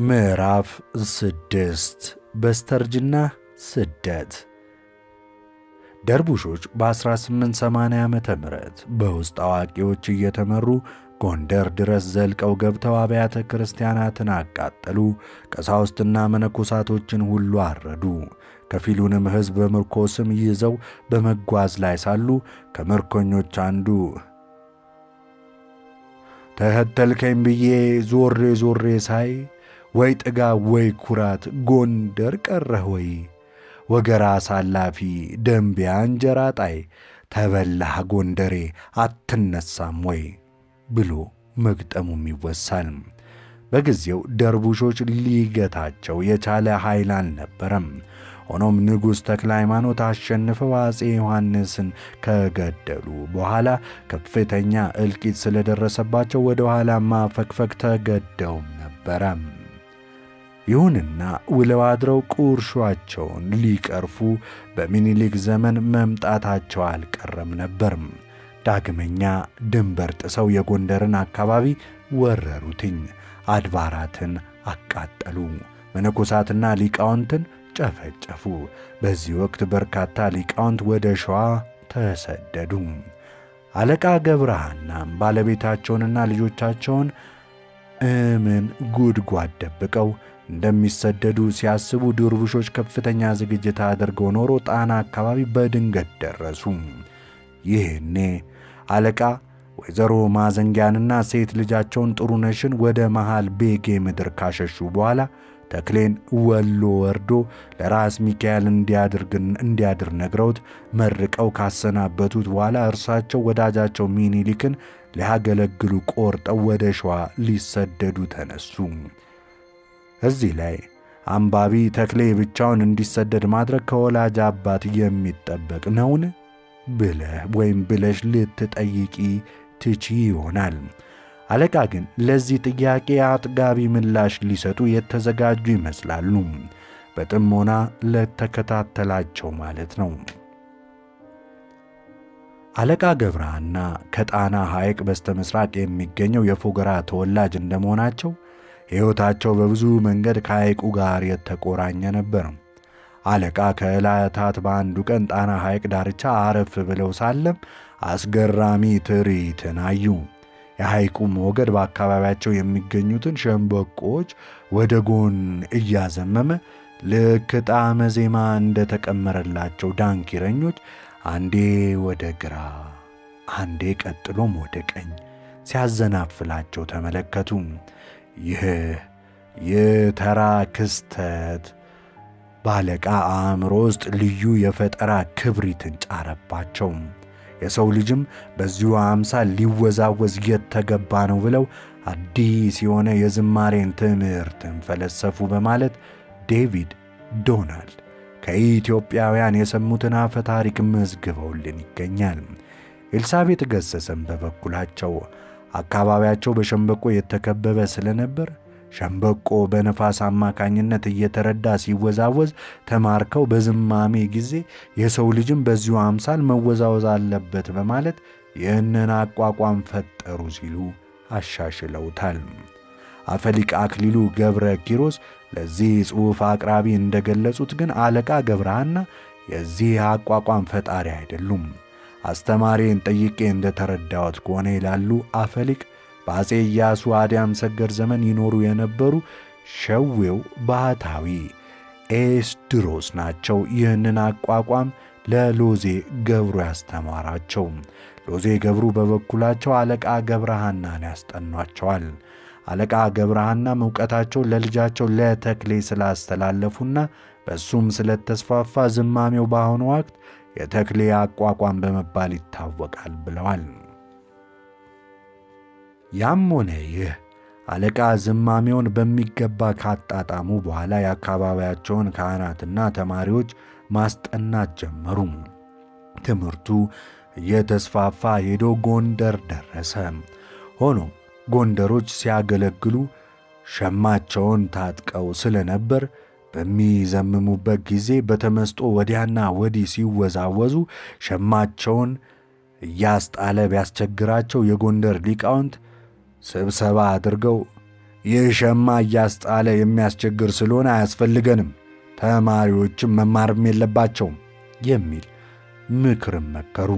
ምዕራፍ 6 በስተርጅና ስደት። ደርቡሾች በ1880 ዓመተ ምህረት በውስጥ አዋቂዎች እየተመሩ ጎንደር ድረስ ዘልቀው ገብተው አብያተ ክርስቲያናትን አቃጠሉ። ቀሳውስትና መነኮሳቶችን ሁሉ አረዱ። ከፊሉንም ሕዝብ በምርኮ ስም ይዘው በመጓዝ ላይ ሳሉ ከምርኮኞች አንዱ ተከተልከኝ ብዬ ዞሬ ሳይ ወይ ጥጋብ ወይ ኩራት ጎንደር ቀረህ ወይ? ወገራ አሳላፊ ደንቢያ እንጀራ ጣይ ተበላህ ጎንደሬ አትነሳም ወይ ብሎ መግጠሙም ይወሳል። በጊዜው ደርቡሾች ሊገታቸው የቻለ ኃይል አልነበረም። ሆኖም ንጉሥ ተክለ ሃይማኖት አሸንፈው አፄ ዮሐንስን ከገደሉ በኋላ ከፍተኛ እልቂት ስለደረሰባቸው ወደ ኋላ ማፈግፈግ ተገደውም ነበረ። ይሁንና ውለው አድረው ቁርሾአቸውን ሊቀርፉ በሚኒሊክ ዘመን መምጣታቸው አልቀረም ነበር። ዳግመኛ ድንበር ጥሰው የጎንደርን አካባቢ ወረሩትኝ። አድባራትን አቃጠሉ። መነኮሳትና ሊቃውንትን ጨፈጨፉ። በዚህ ወቅት በርካታ ሊቃውንት ወደ ሸዋ ተሰደዱ። አለቃ ገብረሐናም ባለቤታቸውንና ልጆቻቸውን እምን ጉድጓድ ደብቀው እንደሚሰደዱ ሲያስቡ ድርቡሾች ከፍተኛ ዝግጅት አድርገው ኖሮ ጣና አካባቢ በድንገት ደረሱ። ይህኔ አለቃ ወይዘሮ ማዘንጊያንና ሴት ልጃቸውን ጥሩነሽን ወደ መሃል ቤጌ ምድር ካሸሹ በኋላ ተክሌን ወሎ ወርዶ ለራስ ሚካኤል እንዲያድር ነግረውት መርቀው ካሰናበቱት በኋላ እርሳቸው ወዳጃቸው ሚኒሊክን ሊያገለግሉ ቆርጠው ወደ ሸዋ ሊሰደዱ ተነሱ። እዚህ ላይ አንባቢ ተክሌ ብቻውን እንዲሰደድ ማድረግ ከወላጅ አባት የሚጠበቅ ነውን ብለህ ወይም ብለሽ ልትጠይቂ ትቺ ይሆናል። አለቃ ግን ለዚህ ጥያቄ አጥጋቢ ምላሽ ሊሰጡ የተዘጋጁ ይመስላሉ። በጥሞና ለተከታተላቸው ማለት ነው። አለቃ ገብረሐና ከጣና ሐይቅ በስተምስራቅ የሚገኘው የፎገራ ተወላጅ እንደመሆናቸው ሕይወታቸው በብዙ መንገድ ከሐይቁ ጋር የተቆራኘ ነበር። አለቃ ከዕለታት በአንዱ ቀን ጣና ሐይቅ ዳርቻ አረፍ ብለው ሳለም አስገራሚ ትርኢትን አዩ። የሐይቁ ሞገድ በአካባቢያቸው የሚገኙትን ሸምበቆዎች ወደ ጎን እያዘመመ ልክ ጣዕመ ዜማ እንደተቀመረላቸው ዳንኪረኞች አንዴ ወደ ግራ አንዴ ቀጥሎም ወደ ቀኝ ሲያዘናፍላቸው ተመለከቱ። ይህ ተራ ክስተት በአለቃ አእምሮ ውስጥ ልዩ የፈጠራ ክብሪትን ጫረባቸው። የሰው ልጅም በዚሁ አምሳል ሊወዛወዝ የተገባ ነው ብለው አዲስ የሆነ የዝማሬን ትምህርትን ፈለሰፉ በማለት ዴቪድ ዶናልድ ከኢትዮጵያውያን የሰሙትን አፈ ታሪክ መዝግበውልን ይገኛል። ኤልሳቤጥ ገሰሰም በበኩላቸው አካባቢያቸው በሸምበቆ የተከበበ ስለነበር ሸምበቆ በነፋስ አማካኝነት እየተረዳ ሲወዛወዝ ተማርከው በዝማሜ ጊዜ የሰው ልጅም በዚሁ አምሳል መወዛወዝ አለበት በማለት ይህንን አቋቋም ፈጠሩ ሲሉ አሻሽለውታል። አፈሊቅ አክሊሉ ገብረ ኪሮስ ለዚህ ጽሑፍ አቅራቢ እንደገለጹት ግን አለቃ ገብረሐና የዚህ አቋቋም ፈጣሪ አይደሉም። አስተማሪን ጠይቄ እንደተረዳሁት ከሆነ ይላሉ አፈሊቅ በአፄ ኢያሱ አዲያም ሰገር ዘመን ይኖሩ የነበሩ ሸዌው ባህታዊ ኤስድሮስ ናቸው ይህንን አቋቋም ለሎዜ ገብሩ ያስተማራቸው። ሎዜ ገብሩ በበኩላቸው አለቃ ገብረሐናን ያስጠኗቸዋል። አለቃ ገብረሐናም ዕውቀታቸው ለልጃቸው ለተክሌ ስላስተላለፉና በሱም ስለተስፋፋ ዝማሜው በአሁኑ ወቅት የተክሌ አቋቋም በመባል ይታወቃል ብለዋል። ያም ሆነ ይህ አለቃ ዝማሜውን በሚገባ ካጣጣሙ በኋላ የአካባቢያቸውን ካህናትና ተማሪዎች ማስጠናት ጀመሩ። ትምህርቱ እየተስፋፋ ሄዶ ጎንደር ደረሰ። ሆኖም ጎንደሮች ሲያገለግሉ ሸማቸውን ታጥቀው ስለነበር በሚዘምሙበት ጊዜ በተመስጦ ወዲያና ወዲህ ሲወዛወዙ ሸማቸውን እያስጣለ ቢያስቸግራቸው የጎንደር ሊቃውንት ስብሰባ አድርገው ይህ ሸማ እያስጣለ የሚያስቸግር ስለሆነ አያስፈልገንም፣ ተማሪዎችም መማርም የለባቸውም የሚል ምክርም መከሩ።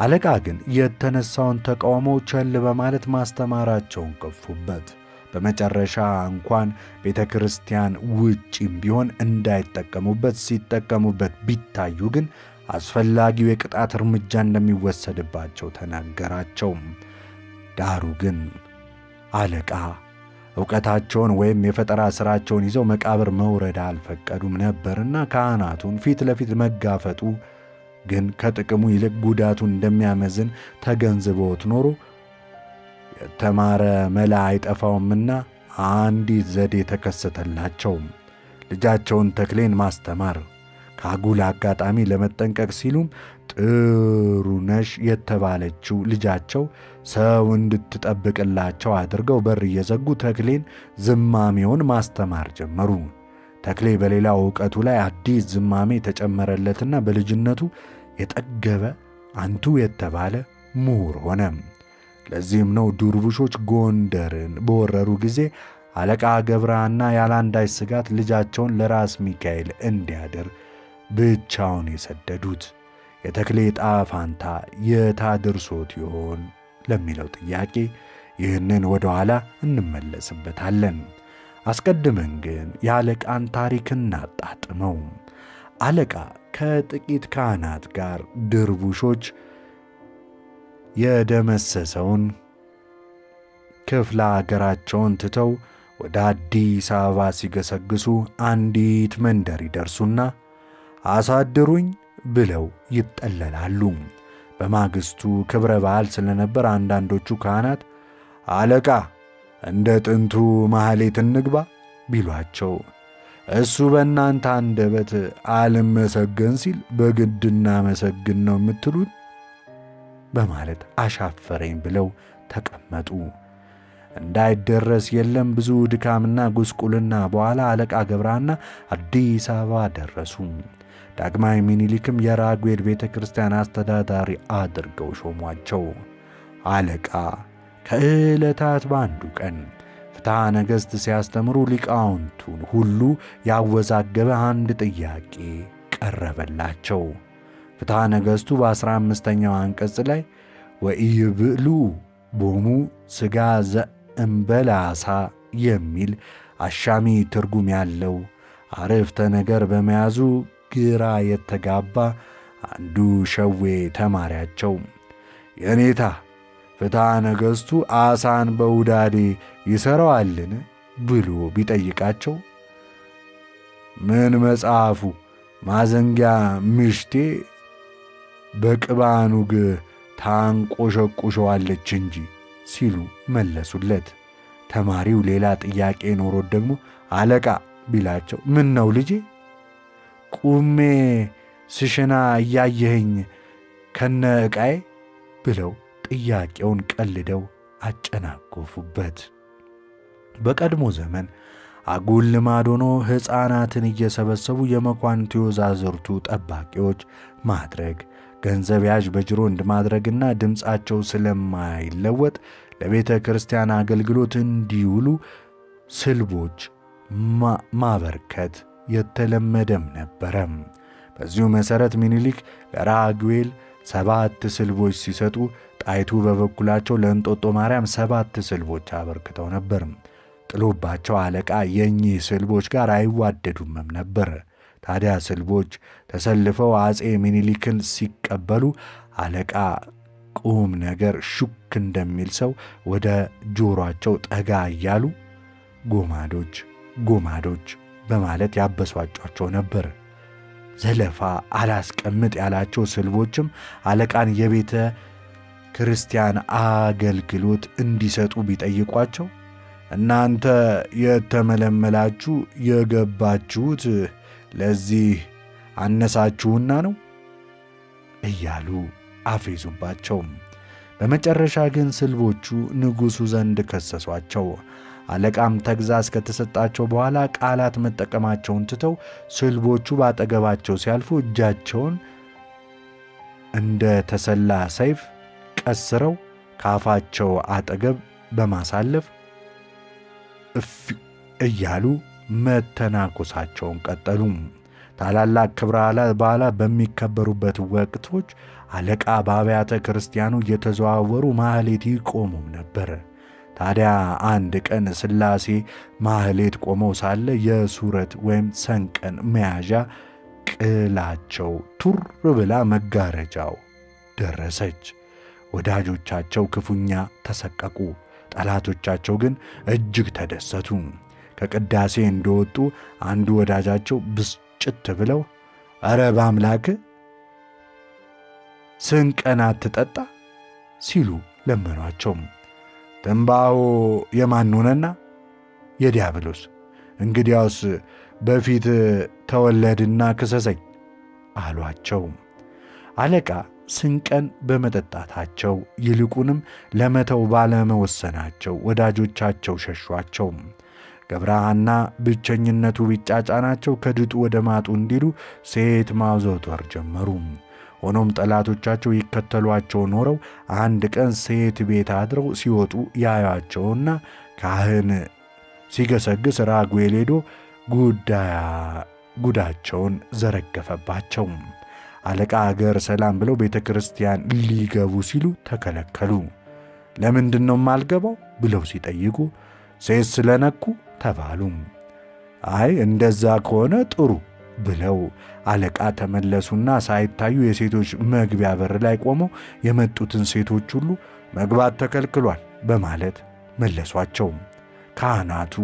አለቃ ግን የተነሳውን ተቃውሞ ቸል በማለት ማስተማራቸውን ገፉበት። በመጨረሻ እንኳን ቤተ ክርስቲያን ውጪም ቢሆን እንዳይጠቀሙበት፣ ሲጠቀሙበት ቢታዩ ግን አስፈላጊው የቅጣት እርምጃ እንደሚወሰድባቸው ተናገራቸው። ዳሩ ግን አለቃ ዕውቀታቸውን ወይም የፈጠራ ሥራቸውን ይዘው መቃብር መውረድ አልፈቀዱም ነበርና ካህናቱን ፊት ለፊት መጋፈጡ ግን ከጥቅሙ ይልቅ ጉዳቱን እንደሚያመዝን ተገንዝበውት ኖሮ የተማረ መላ አይጠፋውምና አንዲት ዘዴ ተከሰተላቸው። ልጃቸውን ተክሌን ማስተማር። ከአጉል አጋጣሚ ለመጠንቀቅ ሲሉም ጥሩነሽ የተባለችው ልጃቸው ሰው እንድትጠብቅላቸው አድርገው በር እየዘጉ ተክሌን ዝማሜውን ማስተማር ጀመሩ። ተክሌ በሌላው ዕውቀቱ ላይ አዲስ ዝማሜ ተጨመረለትና በልጅነቱ የጠገበ አንቱ የተባለ ምሁር ሆነ። ለዚህም ነው ድርቡሾች ጎንደርን በወረሩ ጊዜ አለቃ ገብረሐና ያላንዳች ስጋት ልጃቸውን ለራስ ሚካኤል እንዲያድር ብቻውን የሰደዱት። የተክሌ ዕጣ ፋንታ የታድርሶት ይሆን ለሚለው ጥያቄ ይህንን ወደ ኋላ እንመለስበታለን። አስቀድመን ግን የአለቃን ታሪክ እናጣጥመው። አለቃ ከጥቂት ካህናት ጋር ድርቡሾች የደመሰሰውን ክፍለ አገራቸውን ትተው ወደ አዲስ አበባ ሲገሰግሱ አንዲት መንደር ይደርሱና አሳድሩኝ ብለው ይጠለላሉ። በማግስቱ ክብረ በዓል ስለነበር አንዳንዶቹ ካህናት አለቃ እንደ ጥንቱ ማህሌት እንግባ ቢሏቸው እሱ በእናንተ አንደበት አልመሰገን ሲል በግድ እናመሰግን ነው የምትሉት በማለት አሻፈረኝ ብለው ተቀመጡ። እንዳይደረስ የለም ብዙ ድካምና ጉስቁልና በኋላ አለቃ ገብረሐና አዲስ አበባ ደረሱ። ዳግማዊ ምኒልክም የራጉኤል ቤተ ክርስቲያን አስተዳዳሪ አድርገው ሾሟቸው። አለቃ ከዕለታት በአንዱ ቀን ፍትሐ ነገሥት ሲያስተምሩ ሊቃውንቱን ሁሉ ያወዛገበ አንድ ጥያቄ ቀረበላቸው። ፍትሐ ነገሥቱ በ15ኛው አንቀጽ ላይ ወኢይብሉ ቦሙ ሥጋ ዘእምበለ ዓሣ የሚል አሻሚ ትርጉም ያለው አረፍተ ነገር በመያዙ ግራ የተጋባ አንዱ ሸዌ ተማሪያቸው የኔታ ፍትሐ ነገሥቱ ዓሣን በውዳዴ ይሠራዋልን ብሎ ቢጠይቃቸው ምን መጽሐፉ ማዘንጊያ ምሽቴ በቅባኑግ ታንቆሸቁሸዋለች እንጂ ሲሉ መለሱለት። ተማሪው ሌላ ጥያቄ ኖሮት ደግሞ አለቃ ቢላቸው ምን ነው ልጄ ቁሜ ስሽና እያየኸኝ ከነ ዕቃዬ ብለው ጥያቄውን ቀልደው አጨናቆፉበት። በቀድሞ ዘመን አጉል ልማድ ሆኖ ሕፃናትን እየሰበሰቡ የመኳንንቱ የወዛዝርቱ ጠባቂዎች ማድረግ፣ ገንዘብ ያዥ በጅሮንድ ማድረግና ድምፃቸው ስለማይለወጥ ለቤተ ክርስቲያን አገልግሎት እንዲውሉ ስልቦች ማበርከት የተለመደም ነበረም። በዚሁ መሠረት ምኒልክ ለራጉኤል 7 ስልቦች ሲሰጡ ጣይቱ በበኩላቸው ለእንጦጦ ማርያም 7 ስልቦች አበርክተው ነበር። ጥሎባቸው አለቃ የእኚህ ስልቦች ጋር አይዋደዱምም ነበር። ታዲያ ስልቦች ተሰልፈው አጼ ምኒልክን ሲቀበሉ አለቃ ቁም ነገር ሹክ እንደሚል ሰው ወደ ጆሮአቸው ጠጋ እያሉ ጎማዶች ጎማዶች በማለት ያበሷጯቸው ነበር። ዘለፋ አላስቀምጥ ያላቸው ስልቦችም አለቃን የቤተ ክርስቲያን አገልግሎት እንዲሰጡ ቢጠይቋቸው እናንተ የተመለመላችሁ የገባችሁት ለዚህ አነሳችሁና ነው እያሉ አፌዙባቸው። በመጨረሻ ግን ስልቦቹ ንጉሡ ዘንድ ከሰሷቸው። አለቃም ተግዛዝ ከተሰጣቸው በኋላ ቃላት መጠቀማቸውን ትተው ስልቦቹ ባጠገባቸው ሲያልፉ እጃቸውን እንደ ተሰላ ሰይፍ ቀስረው ካፋቸው አጠገብ በማሳለፍ እያሉ መተናኮሳቸውን ቀጠሉ። ታላላቅ ክብረ በዓላት በሚከበሩበት ወቅቶች አለቃ በአብያተ ክርስቲያኑ እየተዘዋወሩ ማህሌት ይቆሙም ነበር። ታዲያ አንድ ቀን ሥላሴ ማህሌት ቆመው ሳለ የሱረት ወይም ሰንቀን መያዣ ቅላቸው ቱር ብላ መጋረጃው ደረሰች። ወዳጆቻቸው ክፉኛ ተሰቀቁ፣ ጠላቶቻቸው ግን እጅግ ተደሰቱ። ከቅዳሴ እንደወጡ አንዱ ወዳጃቸው ብስጭት ብለው "ኧረ በአምላክ ስንቀን አትጠጣ" ሲሉ ለመኗቸው። ትንባሆ የማን ሆነና? የዲያብሎስ። እንግዲያውስ በፊት ተወለድና ክሰሰኝ አሏቸው። አለቃ ስንቀን በመጠጣታቸው ይልቁንም ለመተው ባለመወሰናቸው ወዳጆቻቸው ሸሿቸው። ገብረሐና ብቸኝነቱ ቢጫጫናቸው ከድጡ ወደ ማጡ እንዲሉ ሴት ማዘውተር ጀመሩ። ሆኖም ጠላቶቻቸው ይከተሏቸው ኖረው አንድ ቀን ሴት ቤት አድረው ሲወጡ ያዩአቸውና ካህን ሲገሰግስ ራጉኤል ሄዶ ጉዳቸውን ዘረገፈባቸው። አለቃ አገር ሰላም ብለው ቤተ ክርስቲያን ሊገቡ ሲሉ ተከለከሉ። ለምንድን ነው የማልገባው ብለው ሲጠይቁ ሴት ስለነኩ ተባሉ። አይ እንደዛ ከሆነ ጥሩ ብለው አለቃ ተመለሱና ሳይታዩ የሴቶች መግቢያ በር ላይ ቆመው የመጡትን ሴቶች ሁሉ መግባት ተከልክሏል በማለት መለሷቸው። ካህናቱ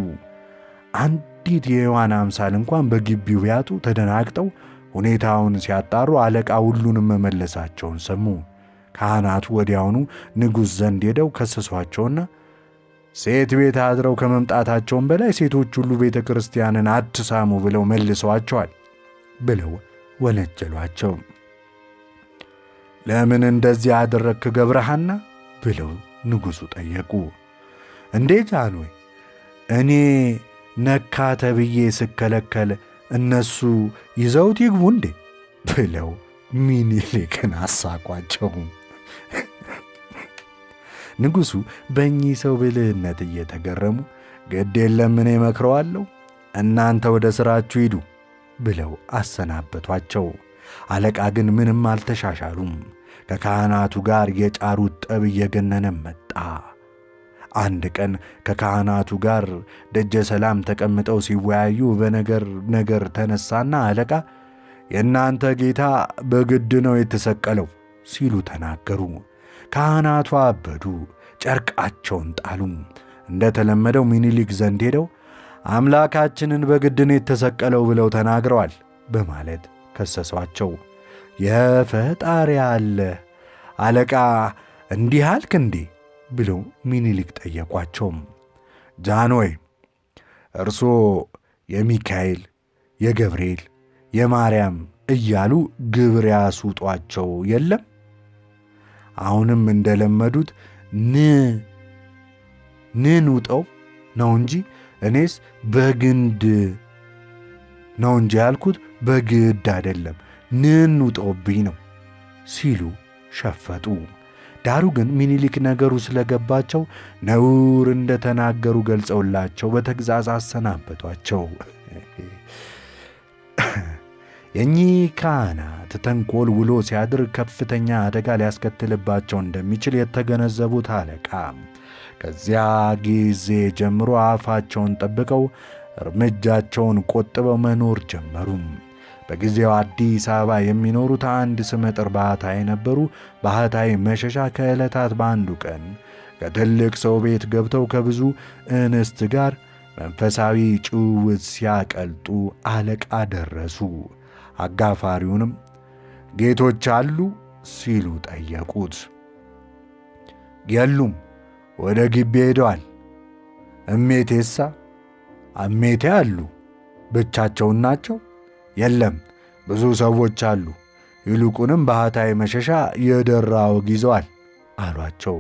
አንዲት የሔዋን አምሳል እንኳን በግቢው ቢያጡ ተደናግጠው ሁኔታውን ሲያጣሩ አለቃ ሁሉንም መመለሳቸውን ሰሙ። ካህናቱ ወዲያውኑ ንጉሥ ዘንድ ሄደው ከሰሷቸውና ሴት ቤት አድረው ከመምጣታቸውም በላይ ሴቶች ሁሉ ቤተ ክርስቲያንን አትሳሙ ብለው መልሰዋቸዋል ብለው ወነጀሏቸው። ለምን እንደዚህ አደረግክ ገብረሐና ብለው ንጉሡ ጠየቁ። እንዴ ጃንሆይ፣ እኔ ነካ ተብዬ ስከለከል እነሱ ይዘውት ይግቡ እንዴ ብለው ሚኒሊክን አሳቋቸው። ንጉሡ በእኚህ ሰው ብልህነት እየተገረሙ ግድ የለም እኔ እመክረዋለሁ፣ እናንተ ወደ ሥራችሁ ሂዱ ብለው አሰናበቷቸው። አለቃ ግን ምንም አልተሻሻሉም። ከካህናቱ ጋር የጫሩት ጠብ እየገነነ መጣ። አንድ ቀን ከካህናቱ ጋር ደጀ ሰላም ተቀምጠው ሲወያዩ ነገር ተነሳና አለቃ የእናንተ ጌታ በግድ ነው የተሰቀለው ሲሉ ተናገሩ። ካህናቱ አበዱ፣ ጨርቃቸውን ጣሉ። እንደተለመደው ሚኒሊክ ዘንድ ሄደው አምላካችንን በግድ ነው የተሰቀለው ብለው ተናግረዋል በማለት ከሰሷቸው። የፈጣሪ አለ አለቃ እንዲህ አልክ እንዴ ብለው ሚኒሊክ ጠየቋቸው። ጃንሆይ፣ እርሶ የሚካኤል፣ የገብርኤል፣ የማርያም እያሉ ግብር ያስውጧቸው የለም? አሁንም እንደለመዱት ንን ውጠው ነው እንጂ እኔስ በግንድ ነው እንጂ ያልኩት በግድ አይደለም፣ ንን ውጠውብኝ ነው ሲሉ ሸፈጡ። ዳሩ ግን ሚኒሊክ ነገሩ ስለገባቸው ነውር እንደተናገሩ ገልጸውላቸው በተግዛዝ አሰናበቷቸው። የኚህ ካህናት ተንኮል ውሎ ሲያድር ከፍተኛ አደጋ ሊያስከትልባቸው እንደሚችል የተገነዘቡት አለቃ ከዚያ ጊዜ ጀምሮ አፋቸውን ጠብቀው እርምጃቸውን ቆጥበው መኖር ጀመሩ። በጊዜው አዲስ አበባ የሚኖሩት አንድ ስመጥር ባህታዊ ነበሩ። ባህታዊ መሸሻ ከዕለታት በአንዱ ቀን ከትልቅ ሰው ቤት ገብተው ከብዙ እንስት ጋር መንፈሳዊ ጭውውት ሲያቀልጡ አለቃ ደረሱ። አጋፋሪውንም ጌቶች አሉ ሲሉ ጠየቁት። የሉም፣ ወደ ግቢ ሄደዋል። እሜቴሳ? እሜቴ አሉ። ብቻቸውን ናቸው? የለም፣ ብዙ ሰዎች አሉ። ይልቁንም ባህታዊ መሸሻ የደራ ወግ ይዘዋል አሏቸው።